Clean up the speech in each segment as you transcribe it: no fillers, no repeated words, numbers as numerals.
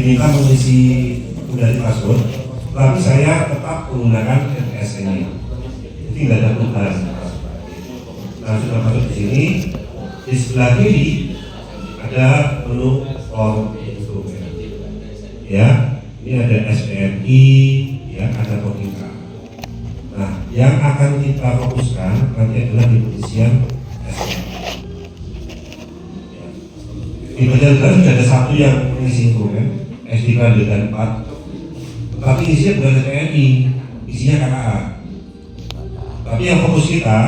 diminta mengisi kembali password, tapi saya tetap menggunakan MPSN-nya. Jadi nggak ada perubahan. Nah, sudah masuk di sini, di sebelah kiri ada menu form instrumen. Ya, ini ada SPMI, ya, ada Kominka. Nah, yang akan kita fokuskan nanti adalah di pengisian SPMI. Ya. Di bagian depan sudah ada satu yang mengisi instrumen, SD dan 4. Tapi isinya bukan SPMI, isinya KKA. Tapi yang fokus kita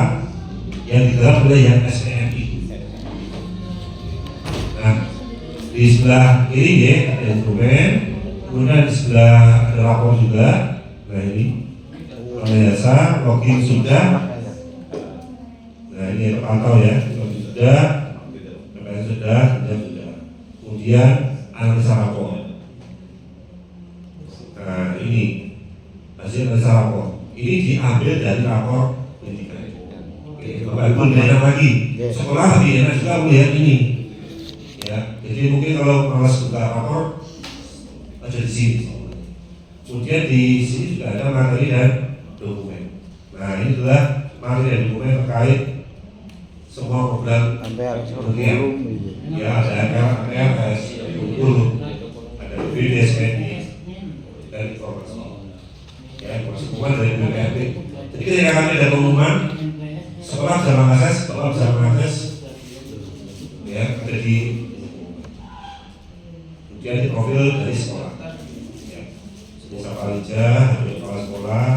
yang digarap oleh yang SPMI. Nah, di sebelah kiri ya ada instrumen, kemudian di sebelah ada rapor juga. Nah ini jasa login sudah. Nah ini terpantau ya, login sudah, PPN sudah, kemudian analisa rapor. Nah ini hasil analisa rapor. Ini diambil dari rapor pendidikan. Bapak Ibu enak lagi, sekolah lebih enak juga melihat ini. Ya, jadi mungkin kalau malas buka rapor ada di sini. Kemudian di sini juga ada materi dan dokumen. Nah ini adalah materi dan dokumen terkait semua program kementerian. Ya ada MPLS, kurikulum, ada BDSNI dan informasi. Ya informasi pengumuman dari BPRT. Jadi ketika kami ada pengumuman, sekolah bisa mengakses, sekolah bisa mengakses. Ya ada di kemudian di profil dari sekolah. Palija, kepala sekolah,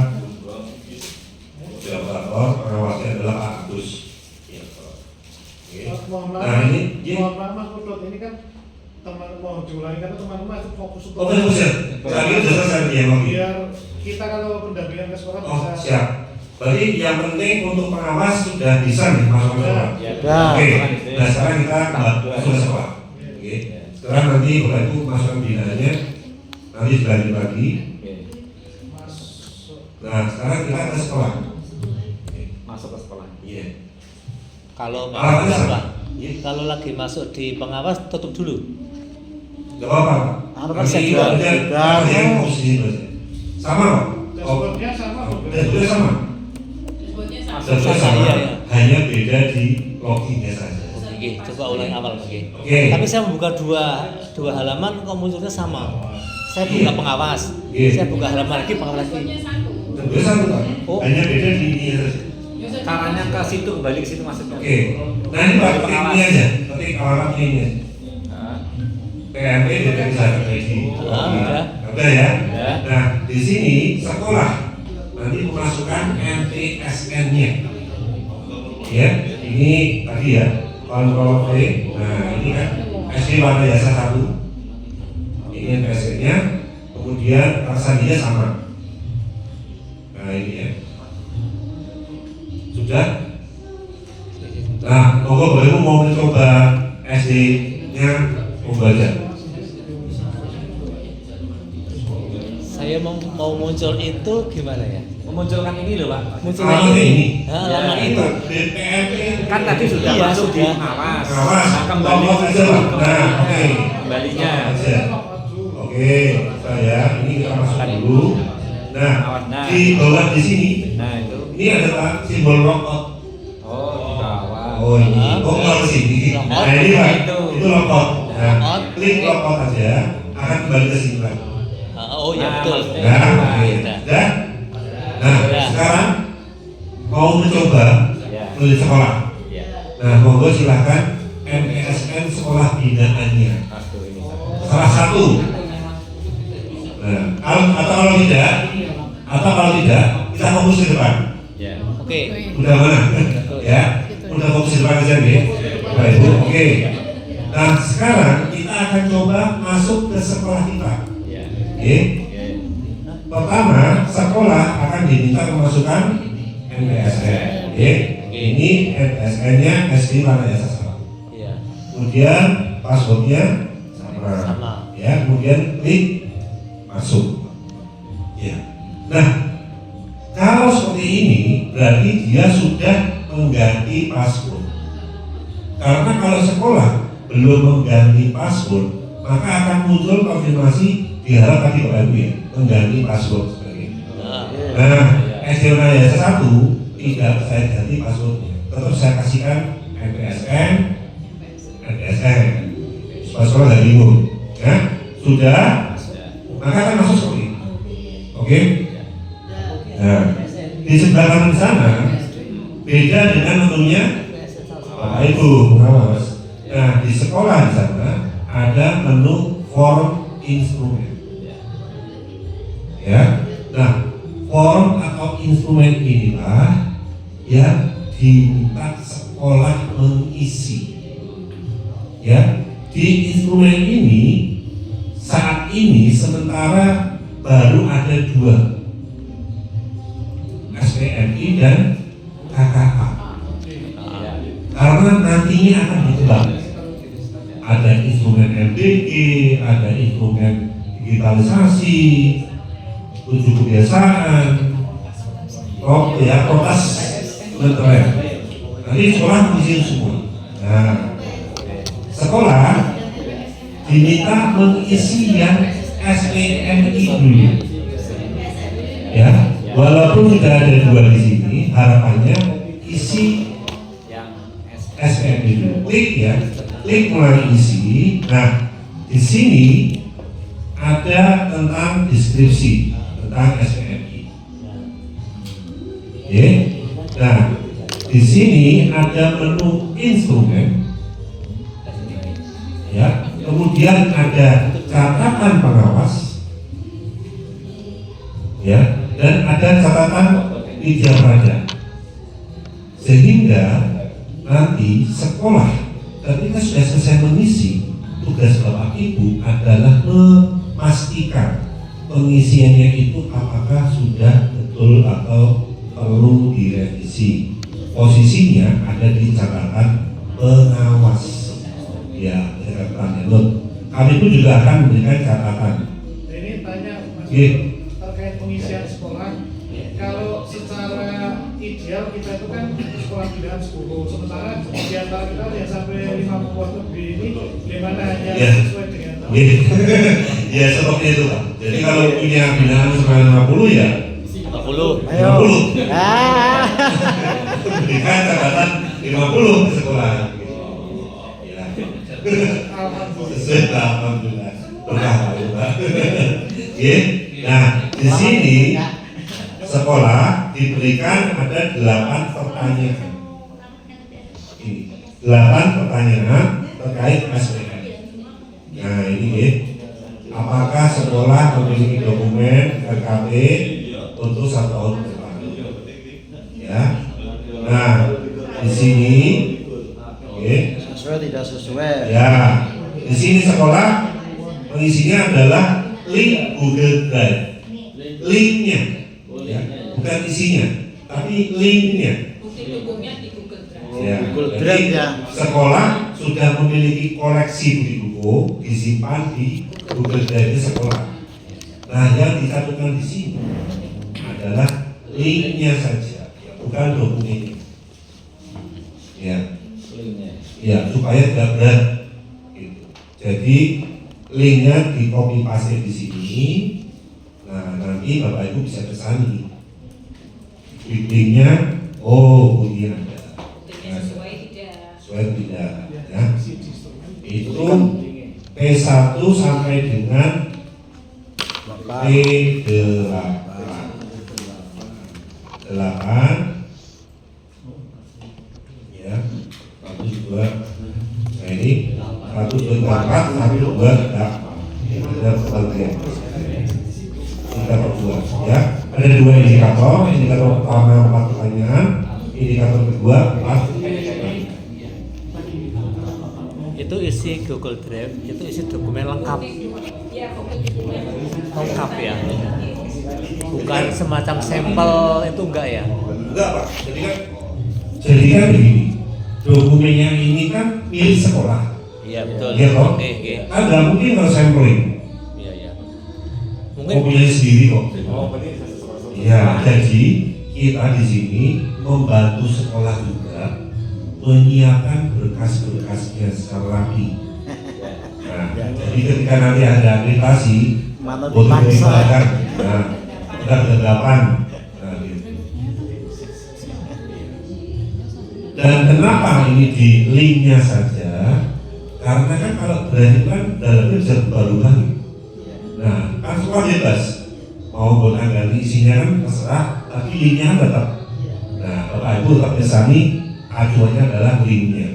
evaluator, pengawasnya adalah Pak Agus. Ya, nah ini, ini kan teman mau diulangi karena teman-teman itu fokus untuk. Oh fokus ya, tadi sudah selesai dia lagi. Biar kita kalau pendampingan ke sekolah bisa. Siap. Berarti yang penting untuk pengawas sudah bisa nih masuk ke sekolah. Oke. Nah sekarang kita masuk ke sekolah. Oke. Sekarang nanti Bapak Ibu masukkan binaannya, nanti dilanjut lagi. Nah, sekarang kita ke sekolah. Masuk ke sekolah. Iya. Kalau kalau lagi masuk di pengawas tutup dulu. Gak apa-apa. Nanti yang posisi sama Pak. Dashboardnya sama. Dashboardnya sama. Dashboardnya sama. Hanya beda di loginnya saja. Oke, coba ulang awal lagi. Oke. Tapi saya membuka dua halaman kok munculnya sama. Saya buka pengawas. Saya buka halaman lagi pengawas lagi. Dashboardnya sama Pak. Hanya beda di ini saja. Caranya ke situ, kembali ke situ maksudnya. Oke. Nah ini Pak, ketik ini aja. Ketik alamatnya ini. PMP dari Zakat ID. Ada ya. Nah di sini sekolah nanti memasukkan MTSN-nya. Ya, ini tadi ya kontrol V. Nah ini kan SD Warna Jasa 1. Ini MTSN-nya. Kemudian raksananya sama. Nah ini ya. Sudah. Nah, monggo boleh mau mencoba SD-nya membaca. Saya mau muncul itu gimana ya? Memunculkan ini loh Pak. Munculnya ini. Alamat itu. BPMP. Kan tadi sudah Iya, masuk di sudah. pengawas. Nah, Kembali ke aja Pak. Nah, oke. Kembalinya. Oke, saya ini kita masukkan dulu. Nah, di bawah di sini. Nah itu. Ini ada simbol logout. Oh di bawah. Oh ini. Oh kalau sini. Nah ini Pak. Itu logout. Nah, klik logout aja. Akan kembali ke sini Pak. Oh ya betul. Nah, dan sekarang mau mencoba menuju sekolah. Nah, monggo silakan MPSN sekolah binaannya. Salah satu. Nah, kalau tidak, kita fokus ke depan. Oke. Udah mana? Ya, udah fokus ke depan aja nih. Baik Bu. Oke. Nah, sekarang kita akan coba masuk ke sekolah kita. Oke. Pertama, sekolah akan diminta memasukkan MPSN. Oke. Ini MPSN-nya SD Warna Jasa 1. Iya. Kemudian passwordnya sama. Ya, kemudian klik masuk. Ya. Nah, kalau seperti ini berarti dia sudah mengganti password. Karena kalau sekolah belum mengganti password, maka akan muncul konfirmasi diharap tadi Bapak Ibu ya, mengganti password sebagainya. Nah, SD Yasa 1 tidak saya ganti passwordnya, tetap saya kasihkan NPSN, supaya sekolah nggak bingung. Ya, sudah, maka akan masuk seperti ini. Oke? Nah, di sebelah kanan sana beda dengan menunya Bapak Ibu pengawas. Nah, di sekolah di sana ada menu form instrumen. Ya, nah form atau instrumen inilah yang diminta sekolah mengisi. Ya, di instrumen ini saat ini sementara baru ada 2, SPMI dan KKA. Karena nantinya akan dikembang. Ada instrumen MDG, ada instrumen digitalisasi, uji kebiasaan, protas mentereng. Nanti sekolah mengisi semua. Nah, sekolah diminta mengisi yang SPMI dulu. Ya, walaupun tidak ada 2 di sini, harapannya isi SPMI dulu. Klik ya, klik mulai isi. Nah, di sini ada tentang deskripsi tentang SPMI. Oke. Nah, di sini ada menu instrumen. Ya, kemudian ada catatan pengawas. Ya, dan ada catatan Widya Praja. Sehingga nanti sekolah ketika sudah selesai mengisi, tugas Bapak Ibu adalah memastikan pengisiannya itu apakah sudah betul atau perlu direvisi. Posisinya ada di catatan pengawas. Ya, catatan not. Kami pun juga akan memberikan catatan. Ini tanya Mas, Yeah. terkait pengisian sekolah. Kalau secara ideal kita itu kan sekolah pilihan 10, sementara di antara kita yang sampai 50 lebih ini gimana hanya Yeah. sesuai dengan Ya seperti itu Pak. Jadi kalau punya binaan sampai 50 ya 50. 50. Ah. Berikan catatan 50 ke sekolah. Ya. Alhamdulillah. Alhamdulillah. Berkah Pak. Oke. Nah, di sini sekolah diberikan ada 8 pertanyaan. Ini 8 pertanyaan terkait SPM. Nah ini ya, apakah sekolah memiliki dokumen RKP untuk 1 tahun ke depan? Ya. Nah di sini, oke. Sesuai tidak sesuai. Ya, di sini sekolah mengisinya adalah link Google Drive, linknya, ya, bukan isinya, tapi linknya. Bukti hukumnya di Google Drive. Ya, Google jadi Drive, ya. sekolah sudah memiliki koleksi buku disimpan di Google Drive sekolah. Nah, yang dicantumkan di sini adalah linknya saja, bukan dokumennya. Ya, ya supaya tidak berat. Gitu. Jadi linknya di copy paste di sini. Nah, nanti Bapak Ibu bisa kesani. Linknya, oh ini ada. Buktinya sesuai tidak. Sesuai tidak, ya. Itu P1 sampai dengan P8. 8 ya, 1, 2. Nah ini 1, 2, 4, 1, 2, 8. Ada perhatian. Indikator 2 ya. Ada 2 indikator. Indikator pertama 4 pertanyaan. Indikator kedua 4 pertanyaan. Itu isi Google Drive, itu isi dokumen lengkap. Ya, dokumen. Lengkap ya. Bukan semacam sampel itu enggak ya? Enggak Pak, jadi kan begini, dokumennya ini kan milik sekolah. Iya betul. Iya toh? Oke, oke. Kan nggak mungkin kalau sampling, Iya, iya. mau Mungkin punya sendiri kok. Iya, jadi kita di sini membantu sekolah juga menyiapkan berkas-berkasnya secara rapi. Nah, Nah, jadi ketika nanti ada aplikasi, Mana boleh dipaksa. dibagikan. Nah, udah ada 8. Nah, gitu. Dan kenapa ini di linknya saja? Karena kan kalau brand itu kan dalamnya bisa berubah lagi. Nah, kan semua bebas. Mau gonta-ganti isinya kan terserah, tapi linknya kan tetap. Nah, Bapak Ibu tetap kesani, acuannya adalah linknya.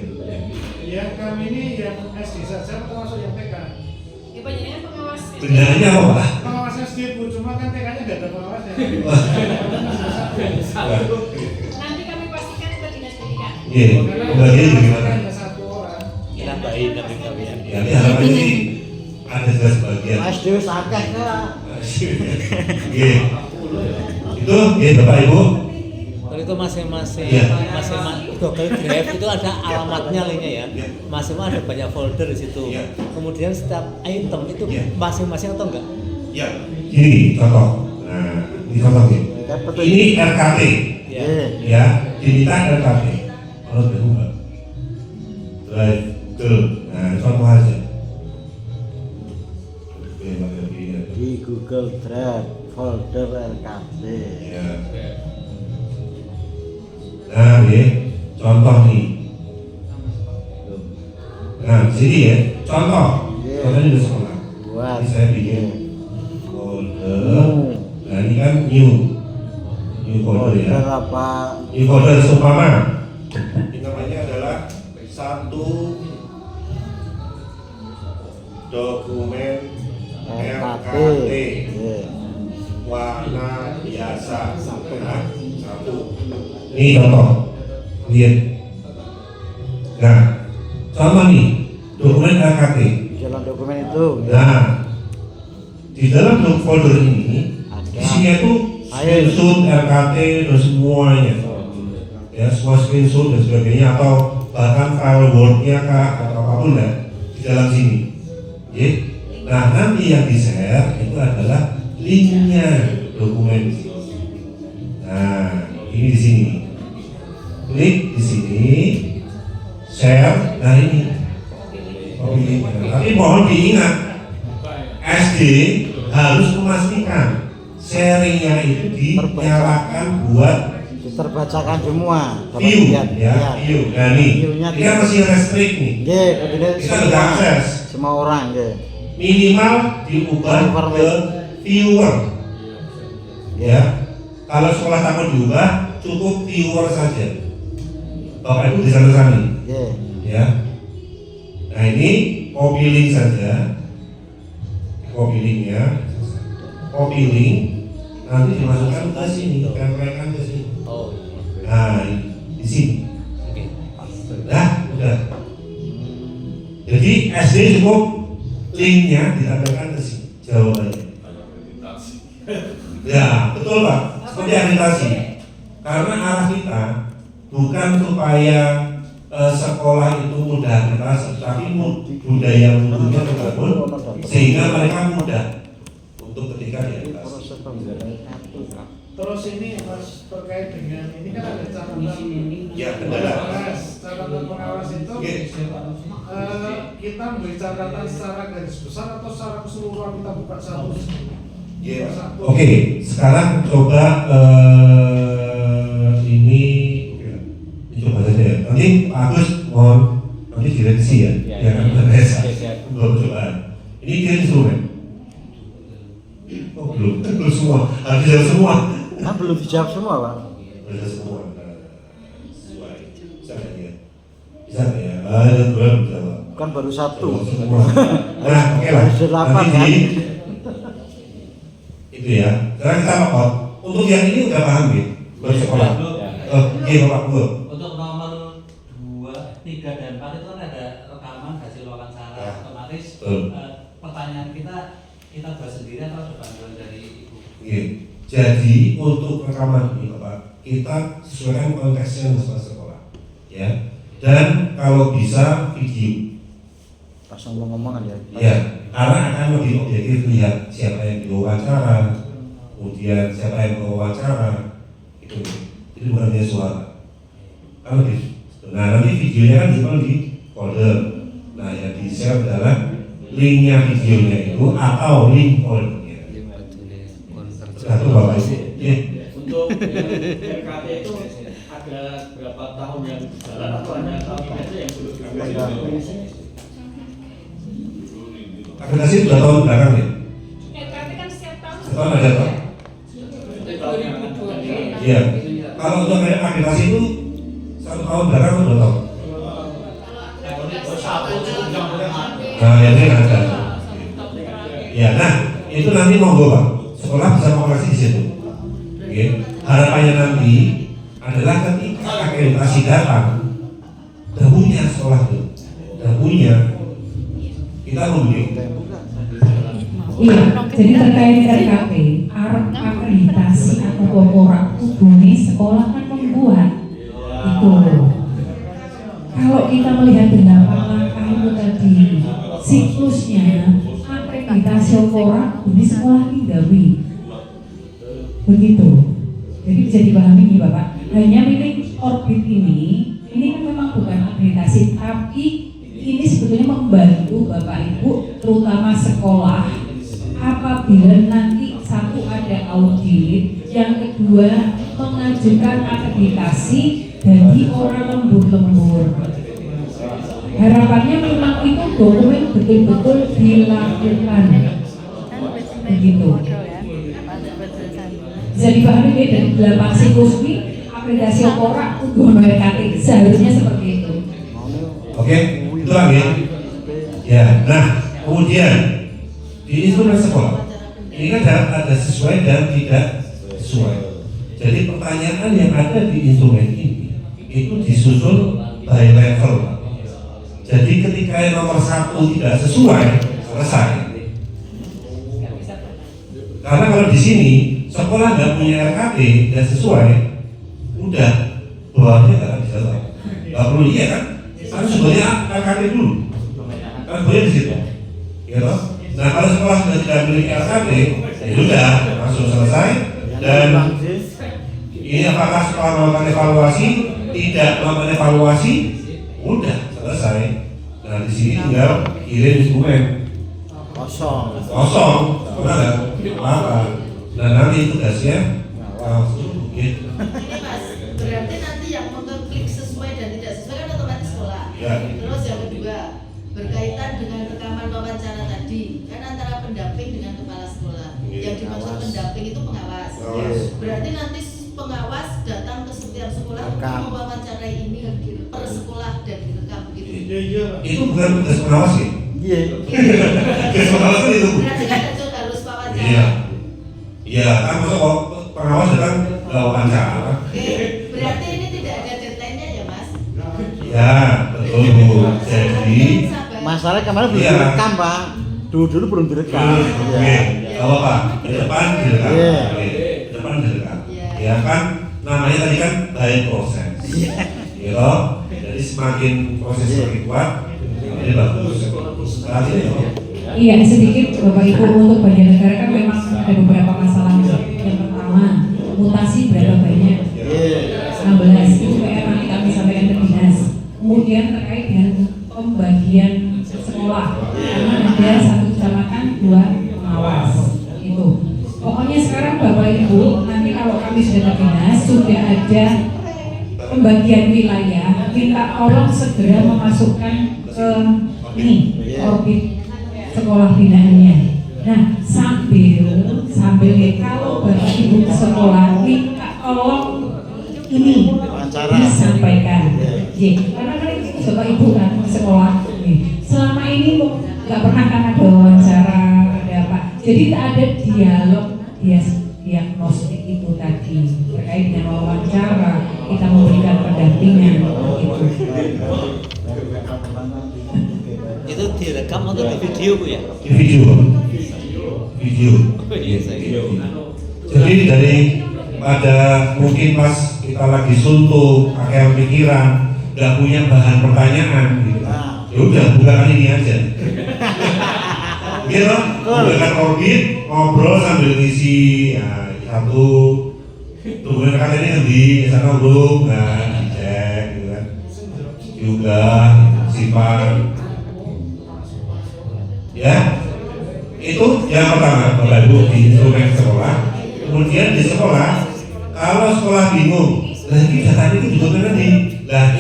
Yang kami ini yang SD saja termasuk yang TK. Ya panjenengan pengawas. Benarnya apa Pak? Pengawas SD Bu, cuma kan TK-nya nggak ada pengawasnya. Nanti kami pastikan ke dinas pendidikan. Iya, pembagiannya bagaimana? Hanya 1 orang. Nambahin tapi kalian. Ya, ini harapannya sih ada juga sebagian. Mas Dewi sakit ya. Iya. Itu, ya Bapak Ibu. Kalau itu masing-masing Iya. Google Drive itu ada alamatnya linknya ya. Masing-masing ada banyak folder di situ. Iya. Kemudian setiap item itu Iya. masing-masing atau enggak? Ya, ini contoh. Nah, ini contoh ya. Kan betul. Ini RKT, Ya. ya, diminta RKT. Kalau berubah, drive ke, nah contoh aja. Oke, Pak Yogi. Di Google Drive folder RKT. Ya. Nah, ya, contoh nih. Nah, sini ya, contoh. Iya. Contohnya di sekolah. Buat. Ini saya bikin folder. Nah, ini kan new folder ya. Folder apa? New folder seumpama. Ini namanya adalah satu dokumen RKT. RKT Iya. warna biasa. Nah, satu. Ini contoh. Lihat. Nah, sama nih dokumen RKT. Di dalam dokumen itu. Nah, di dalam folder ini Ada. isinya tuh screenshot RKT dan semuanya. Ya, semua screenshot dan sebagainya atau bahkan file Word-nya kah atau apapun ya di dalam sini. Ya. Nah, nanti yang di-share itu adalah linknya dokumen. Nah, ini di sini. Klik di sini, share. Nah ini. Tapi mohon diingat, SD harus memastikan sharingnya itu dinyalakan buat Terbacakan semua. view, Lihat, ya, lihat. view. Nah nih, View-nya ini kan masih restrict nih. Nggih, kemudian Kita udah akses. semua orang nggih. Minimal diubah ke viewer. Ya, kalau sekolah takut diubah, cukup viewer saja. Bapak Ibu bisa kesana. Nggih. Ya. Nah ini copy link saja, copy linknya, copy link nanti dimasukkan ke sini, tempelkan ke sini. Oh. Nah di sini. Oke. Nah udah. Jadi SD cukup linknya ditempelkan ke sini, jawabannya. Ya betul Pak, seperti agitasi. Karena arah kita bukan supaya sekolah itu mudah kita, tapi budaya mutunya terbangun sehingga mereka mudah untuk ketika diagitasi. Proses pembelajaran kartu. Terus ini Mas terkait dengan ini kan ada catatan Ya, kendala. pengawas. Catatan pengawas itu Oke. kita memberi catatan secara garis besar atau secara keseluruhan kita buka satu. Ya. Oke, sekarang coba ini coba saja ya. Nanti Pak Agus mohon nanti direksi ya. Ya, Ya kan ya. benar ya. Ya, ya. Belum cobaan. Ini kirim instrumen. Oh belum semua. Harus dijawab semua. Kan belum dijawab semua, Pak. Bisa semua. Sesuai. Bisa nggak ya? Bisa nggak ya? Ada belum jawab. Kan baru satu. Semua. Nah, oke lah. Harus delapan, Nanti kan? itu ya. Sekarang kita lapor. Untuk yang ini udah paham ya? Bersekolah. Iya Bapak Bu. Untuk nomor 2, 3 dan 4 itu kan ada rekaman hasil wawancara Ya. otomatis. Betul. Pertanyaan kita bahas sendiri atau ada bantuan dari Ibu? Oke. Jadi untuk rekaman ini Bapak, kita sesuaikan konteksnya masing sekolah. Ya. Dan kalau bisa video. Pas ngomong-ngomongan ya. Ya, karena akan lebih objektif lihat siapa yang diwawancara, kemudian siapa yang diwawancara, itu bukan hanya suara. Kan lebih. Nah nanti videonya kan disimpan di folder. Nah yang di share adalah linknya videonya itu atau link foldernya. Satu Bapak Ibu. Ya. Untuk RKT itu ada berapa tahun yang jalan atau hanya tahun itu yang belum dilakukan? Akreditasi sudah tahun belakang ya. RKT kan setiap tahun. Setahun ada Pak. Iya. Kalau untuk akreditasi itu 1 tahun belakang atau 2 tahun? Nah, yang ini ada. Ya, nah itu nanti monggo Pak. Sekolah bisa mengoperasi di situ. Oke. Harapannya nanti adalah ketika akreditasi datang, dahulunya sekolah itu, dahulunya kita membeli. Iya, jadi terkait RKP, akreditasi atau korak ini sekolah kan membuat itu. Kalau kita melihat dengan langkah itu tadi, siklusnya akreditasi korak ini sekolah Indawi, begitu. Jadi bisa dipahami nih Bapak, hanya milik Orbit ini kan memang bukan akreditasi, tapi ini sebetulnya membantu Bapak Ibu, terutama sekolah, apabila nanti satu ada audit, yang kedua mengajukan akreditasi bagi orang lembur-lembur. Harapannya memang itu dokumen betul-betul dilakukan, begitu. Bisa dipahami dari 8 siklus ini akreditasi korak untuk RKT seharusnya seperti itu. Oke, itu lagi. Ya, nah kemudian di instrumen sekolah ini kan ada sesuai dan tidak sesuai. Jadi pertanyaan yang ada di instrumen ini itu disusun by level. Jadi ketika yang nomor 1 tidak sesuai, selesai. Karena kalau di sini sekolah nggak punya RKT dan sesuai, udah bawahnya nggak bisa tahu. Nggak perlu iya kan? Harus sebenarnya RKT dulu. Kan boleh di situ. Gitu. Nah kalau sekolah sudah tidak memiliki RKT, ya sudah langsung selesai. Dan ini apakah sekolah melakukan evaluasi? Tidak melakukan evaluasi, udah selesai. Nah di sini tinggal kirim instrumen. Kosong, sekolah nggak apa-apa. Nah nanti tugasnya langsung gitu. Ini Mas, berarti nanti yang mengklik sesuai dan tidak sesuai kan otomatis sekolah. Ya. Terus yang kedua, berkaitan dengan rekaman wawancara tadi, kan antara pendamping dengan kepala sekolah. Yang dimaksud pendamping itu pengawas. Berarti nanti pengawas datang ke setiap sekolah untuk mewawancarai ini per sekolah dan direkam begitu. Iya. Itu bukan tugas pengawas ya? Iya. Tugas pengawas itu. Berarti kan harus wawancara. Iya. Iya, kan masuk pengawas datang wawancara. Oke, berarti ini tidak ada deadline-nya ya Mas? Ya, betul Bu. Jadi Masalah kemarin belum Iya. direkam Pak. Dulu belum direkam. Oke, kalau Pak, di depan direkam. Iya. Oke, di depan direkam. Iya. Ya kan, namanya tadi kan by proses. Gitu. Jadi semakin proses semakin kuat, ini bagus. Saat ini Iya, sedikit Bapak Ibu untuk Banjarnegara kan memang ada beberapa masalah. Yang pertama, mutasi berapa banyak? 16 itu PR nanti kami sampaikan ke dinas. Kemudian terkait dengan pembagian sekolah, karena ada 1 kecamatan 2 pengawas. Itu. Pokoknya sekarang Bapak Ibu, nanti kalau kami sudah ke dinas, sudah ada pembagian wilayah, minta tolong segera memasukkan ke ini orbit sekolah binaannya. Nah, sambil kalau Bapak Ibu ke sekolah, minta tolong ini disampaikan. Karena kan itu Bapak Ibu kan ke sekolah. Selama ini nggak pernah kan ada wawancara, ada apa. Jadi tak ada dialog diagnostik itu tadi terkait dengan wawancara, kita memberikan pendampingan gitu. Itu direkam atau di video Bu ya? di video. Oh iya saya. Jadi dari pada mungkin pas kita lagi suntuk, pakai pikiran, nggak punya bahan pertanyaan gitu. Ya udah bukakan ini aja. Gitu, bukakan orbit, ngobrol sambil ngisi. Nah, satu tungguin katanya di sana belum, nah dicek gitu kan. Juga simpan. Ya, itu yang pertama Bapak Ibu di instrumen sekolah. Kemudian di sekolah, kalau sekolah bingung, lagi data itu dibutuhkan nanti. Lah